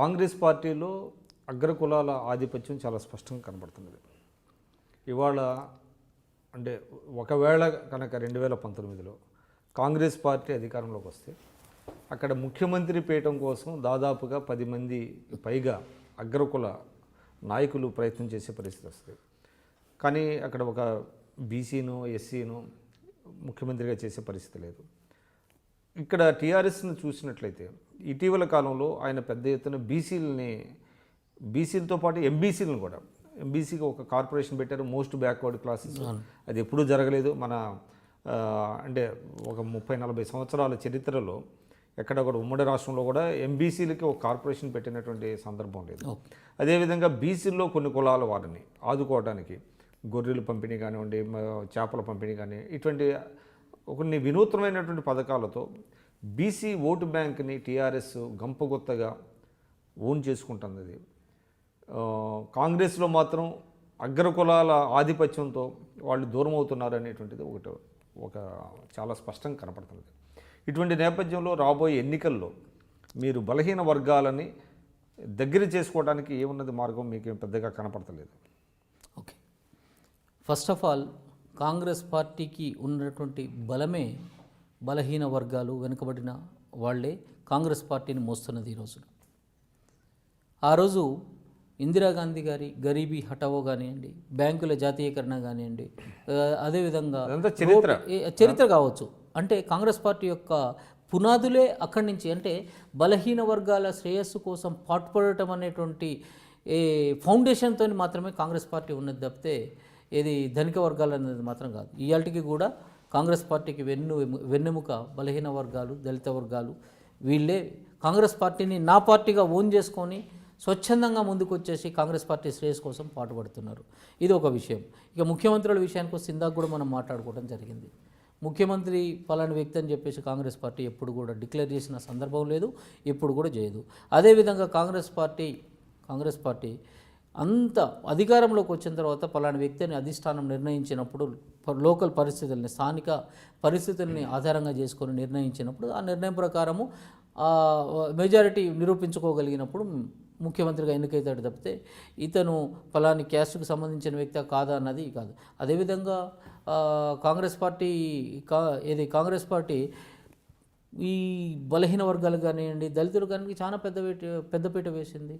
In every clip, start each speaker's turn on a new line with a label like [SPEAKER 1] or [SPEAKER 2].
[SPEAKER 1] కాంగ్రెస్ పార్టీలో అగ్రకులాల ఆధిపత్యం చాలా స్పష్టంగా కనబడుతున్నది. ఇవాళ అంటే ఒకవేళ కనుక 2019లో కాంగ్రెస్ పార్టీ అధికారంలోకి వస్తే అక్కడ ముఖ్యమంత్రి పీఠం కోసం దాదాపుగా 10 మంది పైగా అగ్రకుల నాయకులు ప్రయత్నం చేసే పరిస్థితి వస్తుంది. కానీ అక్కడ ఒక బీసీను ఎస్సీను ముఖ్యమంత్రిగా చేసే పరిస్థితి లేదు. ఇక్కడ టీఆర్ఎస్ను చూసినట్లయితే ఇటీవల కాలంలో ఆయన పెద్ద ఎత్తున బీసీలతో పాటు ఎంబీసీలను కూడా ఎంబీసీకి ఒక కార్పొరేషన్ పెట్టారు, మోస్ట్ బ్యాక్వర్డ్ క్లాసెస్. అది ఎప్పుడూ జరగలేదు. మన అంటే ఒక 30-40 సంవత్సరాల చరిత్రలో ఎక్కడ కూడా ఉమ్మడి రాష్ట్రంలో కూడా ఎంబీసీలకి ఒక కార్పొరేషన్ పెట్టినటువంటి సందర్భం లేదు. అదేవిధంగా బీసీల్లో కొన్ని కులాల వారిని ఆదుకోవడానికి గొర్రెల పంపిణీ కానివ్వండి, చేపల పంపిణీ కానీ ఇటువంటి కొన్ని వినూత్నమైనటువంటి పథకాలతో బీసీ ఓటు బ్యాంక్ని టీఆర్ఎస్ గంపగొత్తగా ఓన్ చేసుకుంటుంది. కాంగ్రెస్లో మాత్రం అగ్రకులాల ఆధిపత్యంతో వాళ్ళు దూరం అవుతున్నారు అనేటువంటిది ఒక చాలా స్పష్టంగా కనపడుతుంది. ఇటువంటి నేపథ్యంలో రాబోయే ఎన్నికల్లో మీరు బలహీన వర్గాలని దగ్గర చేసుకోవడానికి ఏమున్నది మార్గం మీకు పెద్దగా కనపడతలేదు.
[SPEAKER 2] Okay, first of all Congress పార్టీకి ఉన్నటువంటి బలమే బలహీన వర్గాలు, వెనుకబడిన వాళ్ళే కాంగ్రెస్ పార్టీని మోస్తున్నది. ఈరోజు ఆ రోజు ఇందిరాగాంధీ గారి గరీబీ హఠావో కానివ్వండి, బ్యాంకుల జాతీయకరణ కానివ్వండి, అదేవిధంగా చరిత్ర కావచ్చు. అంటే కాంగ్రెస్ పార్టీ యొక్క పునాదులే అక్కడి నుంచి, అంటే బలహీన వర్గాల శ్రేయస్సు కోసం పాటుపడటం అనేటువంటి ఫౌండేషన్తో మాత్రమే కాంగ్రెస్ పార్టీ ఉన్నది తప్పితే ఇది ధనిక వర్గాలు అనేది మాత్రం కాదు. ఇవాళకి కూడా కాంగ్రెస్ పార్టీకి వెన్నెముక బలహీన వర్గాలు, దళిత వర్గాలు. వీళ్ళే కాంగ్రెస్ పార్టీని నా పార్టీగా ఓన్ చేసుకొని స్వచ్ఛందంగా ముందుకు వచ్చేసి కాంగ్రెస్ పార్టీ శ్రేయస్ కోసం పాటుపడుతున్నారు. ఇది ఒక విషయం. ఇక ముఖ్యమంత్రుల విషయానికి వస్తే ఇందాక కూడా మనం మాట్లాడుకోవడం జరిగింది. ముఖ్యమంత్రి పలానా వ్యక్తి అని చెప్పేసి కాంగ్రెస్ పార్టీ ఎప్పుడు కూడా డిక్లేర్ చేసిన సందర్భం లేదు, ఎప్పుడు కూడా చేయదు. అదేవిధంగా కాంగ్రెస్ పార్టీ అంత అధికారంలోకి వచ్చిన తర్వాత పలానా వ్యక్తిని అధిష్టానం నిర్ణయించినప్పుడు లోకల్ పరిస్థితుల్ని, స్థానిక పరిస్థితుల్ని ఆధారంగా చేసుకొని నిర్ణయించినప్పుడు ఆ నిర్ణయం ప్రకారము మెజారిటీ నిరూపించుకోగలిగినప్పుడు ముఖ్యమంత్రిగా ఎన్నికైతాడు తప్పితే ఇతను ఫలాని క్యాస్ట్కు సంబంధించిన వ్యక్తి కాదా అన్నది కాదు. అదేవిధంగా కాంగ్రెస్ పార్టీ ఈ బలహీన వర్గాలు కానివ్వండి, దళితులు కానీ చాలా పెద్దపీట వేసింది.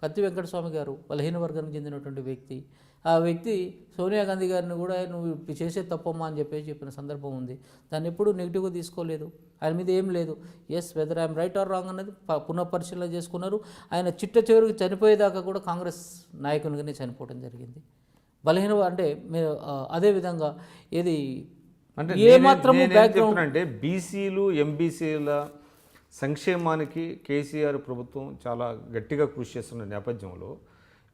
[SPEAKER 2] కత్తి వెంకటస్వామి గారు బలహీన వర్గానికి చెందినటువంటి వ్యక్తి. ఆ వ్యక్తి సోనియా గాంధీ గారిని కూడా నువ్వు చేసే తప్పమ్మా అని చెప్పిన సందర్భం ఉంది. దాన్ని ఎప్పుడూ నెగిటివ్గా తీసుకోలేదు. ఆయన మీద ఏం లేదు. Yes, whether I'm right or wrong అన్నది పునఃపరిశీలన చేసుకున్నారు. ఆయన చివరికి చనిపోయేదాకా కూడా కాంగ్రెస్ నాయకునిగానే చనిపోవడం జరిగింది. అంటే మీరు అదేవిధంగా ఏది అంటే ఏమాత్రము బ్యాక్గ్రౌండ్ అంటే
[SPEAKER 1] బీసీలు ఎంబీసీల సంక్షేమానికి కేసీఆర్ ప్రభుత్వం చాలా గట్టిగా కృషి చేస్తున్న నేపథ్యంలో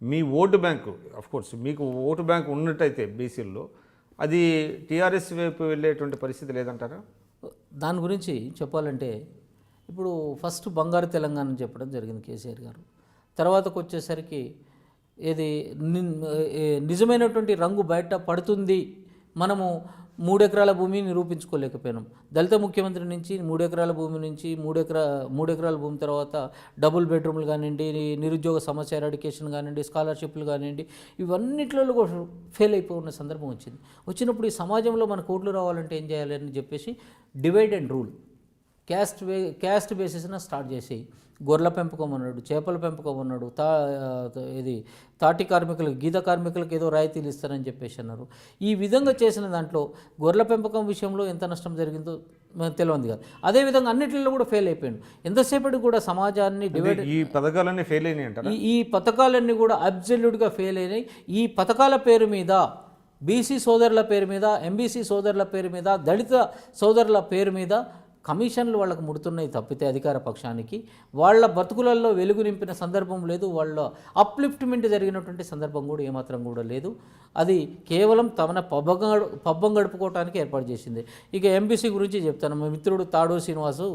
[SPEAKER 1] మీ ఓటు బ్యాంకు, అఫ్కోర్స్ మీకు ఓటు బ్యాంకు ఉన్నట్టయితే బీసీల్లో అది టీఆర్ఎస్ వైపు వెళ్ళేటువంటి పరిస్థితి లేదంటారా?
[SPEAKER 2] దాని గురించి చెప్పాలంటే ఇప్పుడు ఫస్ట్ బంగారు తెలంగాణ అని చెప్పడం జరిగింది కేసీఆర్ గారు. తర్వాతకు వచ్చేసరికి ఏది నిజమైనటువంటి రంగు బయట పడుతుంది. మనము 3 ఎకరాల భూమిని నిరూపించుకోలేకపోయినాం. దళిత ముఖ్యమంత్రి నుంచి 3 ఎకరాల భూమి నుంచి 3 ఎకరాల భూమి తర్వాత డబుల్ బెడ్రూమ్లు కానివ్వండి, నిరుద్యోగ సమస్య ఎరాడికేషన్ కానివ్వండి, స్కాలర్షిప్లు కానివ్వండి, ఇవన్నిట్లలో కూడా ఫెయిల్ అయిపోయిన సందర్భం వచ్చినప్పుడు ఈ సమాజంలో మనకు ఓట్లు రావాలంటే ఏం చేయాలి అని చెప్పేసి డివైడ్ అండ్ రూల్ క్యాస్ట్ బేసిస్న స్టార్ట్ చేసి గొర్రెల పెంపకం అన్నాడు, చేపల పెంపకం అన్నాడు, తాటి కార్మికులకు, గీత కార్మికులకు ఏదో రాయితీలు ఇస్తారని చెప్పేసి అన్నారు. ఈ విధంగా చేసిన దాంట్లో గొర్రెల పెంపకం విషయంలో ఎంత నష్టం జరిగిందో తెలియదు కాదు. అదేవిధంగా అన్నింటిలో కూడా ఫెయిల్ అయిపోయాడు. ఎంతసేపటి కూడా సమాజాన్ని డివైడ్,
[SPEAKER 1] ఈ పథకాలన్నీ ఫెయిల్ అయినాయి.
[SPEAKER 2] ఈ పథకాలన్నీ కూడా అబ్సల్యూట్గా ఫెయిల్ అయినాయి. ఈ పథకాల పేరు మీద బీసీ సోదరుల పేరు మీద, ఎంబీసీ సోదరుల పేరు మీద, దళిత సోదరుల పేరు మీద కమిషన్లు వాళ్ళకు ముడుతున్నాయి తప్పితే అధికార పక్షానికి వాళ్ళ బతుకులలో వెలుగు నింపిన సందర్భం లేదు. వాళ్ళ అప్లిఫ్ట్మెంట్ జరిగినటువంటి సందర్భం కూడా ఏమాత్రం కూడా లేదు. అది కేవలం తమ పబ్బం గడుపుకోవడానికి ఏర్పాటు చేసింది. ఇక ఎంబీసీ గురించి చెప్తాను. మా మిత్రుడు తాడో శ్రీనివాసు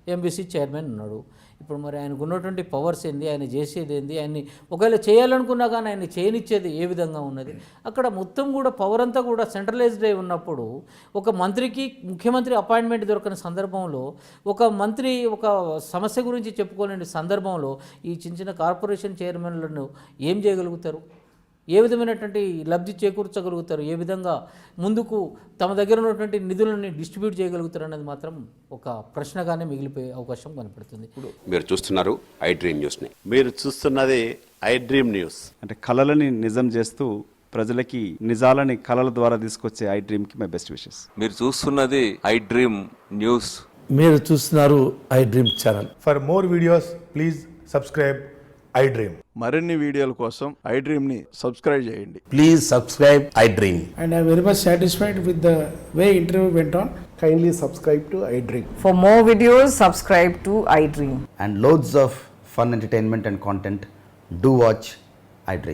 [SPEAKER 2] ఎంబీసీ చైర్మన్ ఉన్నాడు. ఇప్పుడు మరి ఆయనకు ఉన్నటువంటి పవర్స్ ఏంది, ఆయన చేసేది ఏంది, ఆయన్ని ఒకవేళ చేయాలనుకున్నా కానీ ఆయన చేయనిచ్చేది ఏ విధంగా ఉన్నది? అక్కడ మొత్తం కూడా పవర్ అంతా కూడా సెంట్రలైజ్డ్ అయి ఉన్నప్పుడు ఒక మంత్రికి ముఖ్యమంత్రి అపాయింట్మెంట్ దొరకని సందర్భంలో, ఒక మంత్రి ఒక సమస్య గురించి చెప్పుకోలేని సందర్భంలో ఈ చిన్న చిన్న కార్పొరేషన్ చైర్మన్లను ఏం చేయగలుగుతారు? ఏ విధమైనటువంటి లబ్ధి చేకూర్చగలుగుతారు? ఏ విధంగా ముందుకు తమ దగ్గర ఉన్నటువంటి నిధులని డిస్ట్రిబ్యూట్ చేయగలుగుతారు అనేది మాత్రం ఒక ప్రశ్నగానే మిగిలిపోయే అవకాశం కనపడుతుంది.
[SPEAKER 3] మీరు చూస్తున్నారు ఐ డ్రీమ్ న్యూస్ని.
[SPEAKER 4] మీరు చూస్తున్నది ఐ డ్రీమ్ న్యూస్.
[SPEAKER 5] అంటే కళలని నిజం చేస్తూ ప్రజలకి నిజాలని కళల ద్వారా తీసుకొచ్చే ఐ డ్రీమ్కి మై బెస్ట్ విషెస్.
[SPEAKER 6] మీరు చూస్తున్నది ఐ డ్రీమ్ న్యూస్.
[SPEAKER 7] మీరు చూస్తున్నారు I dream channel.
[SPEAKER 8] For more videos, please subscribe I Dream.
[SPEAKER 4] మరిన్ని వీడియోల కోసం ఐ డ్రీమ్ని సబ్స్క్రైబ్ చేయండి.
[SPEAKER 7] Please subscribe I dream.
[SPEAKER 9] And I'm very much satisfied with the way interview went on.
[SPEAKER 8] Kindly subscribe to I Dream.
[SPEAKER 10] For more videos, subscribe to iDream.
[SPEAKER 11] and loads of fun entertainment and content. Do watch iDream.